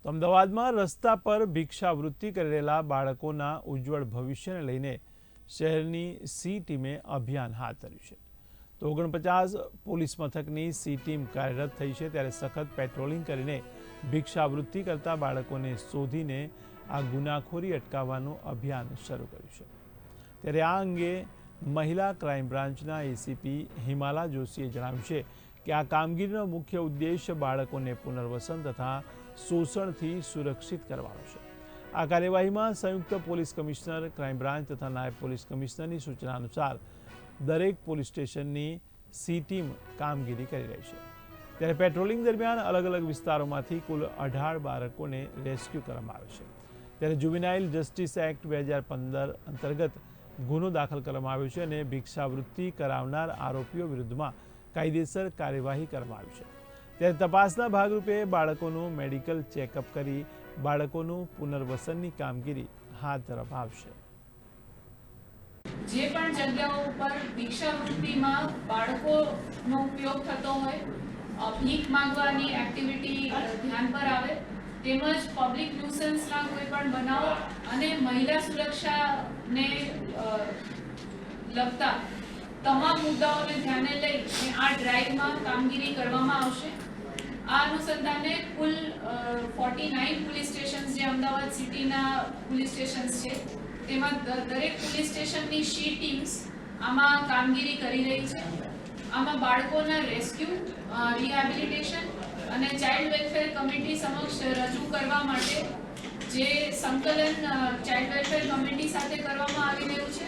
તો અમદાવાદમાં રસ્તા પર ભિક્ષાવૃત્તિ કરી રહેલા બાળકોના ઉજ્જવળ ભવિષ્યને લઈને શહેરની સી ટીમે અભિયાન હાથ ધર્યું છે. તો 49 પોલીસ મથકની સી ટીમ કાર્યરત થઈ છે, ત્યારે સખત પેટ્રોલિંગ કરીને ભિક્ષાવૃત્તિ કરતા બાળકોને શોધીને આ ગુનાખોરી અટકાવવાનું અભિયાન શરૂ કર્યું છે. ત્યારે આ અંગે મહિલા ક્રાઇમ બ્રાન્ચના એસીપી હિમાલા જોશીએ જણાવ્યું છે કે આ કામગીરીનો મુખ્ય ઉદ્દેશ બાળકોને પુનર્વસન તથા શોષણથી સુરક્ષિત કરવાનો છે. આ કાર્યવાહીમાં સંયુક્ત પોલીસ કમિશનર, ક્રાઇમ બ્રાન્ચ તથા નાયબ પોલીસ કમિશનરની સૂચના અનુસાર દરેક પોલીસ સ્ટેશનની સી ટીમ કામગીરી કરી રહી છે. ત્યારે પેટ્રોલિંગ દરમિયાન અલગ અલગ વિસ્તારોમાંથી કુલ 18 બાળકોને રેસ્ક્યુ કરવામાં આવે છે. ત્યારે જુવેનાઇલ જસ્ટિસ એક્ટ 2015 અંતર્ગત ગુનો દાખલ કરવામાં આવ્યો છે અને ભિક્ષાવૃત્તિ કરાવનાર આરોપીઓ વિરુદ્ધમાં કાયદેસર કાર્યવાહી કરવામાં આવી છે. ત્યારે તપાસના ભાગરૂપે બાળકોનું મેડિકલ ચેકઅપ કરી બાળકોનું પુનર્વસનની કામગીરી હાથ ધરવામાં આવશે. જે પણ જગ્યાઓ ઉપર ભિક્ષાવૃત્તિમાં બાળકોનો ઉપયોગ થતો હોય, ભીખ માંગવાની એક્ટિવિટી ધ્યાન પર આવે, તેમજ પબ્લિક ન્યુસન્સના કોઈ પણ બનાવો અને મહિલા સુરક્ષાને લગતા તમામ મુદ્દાઓને ધ્યાને લઈ આ ડ્રાઈવમાં કામગીરી કરવામાં આવશે. આ અનુસંધાને કુલ 49 પોલીસ સ્ટેશન્સ જે અમદાવાદ સિટીના પોલીસ સ્ટેશન્સ છે, તેમાં દરેક પોલીસ સ્ટેશનની સી ટીમ્સ આમાં કામગીરી કરી રહી છે. આમાં બાળકોના રેસ્ક્યુ, રિહેબિલિટેશન અને ચાઇલ્ડ વેલફેર કમિટી સમક્ષ રજૂ કરવા માટે જે સંકલન ચાઇલ્ડ વેલફેર કમિટી સાથે કરવામાં આવી રહ્યું છે,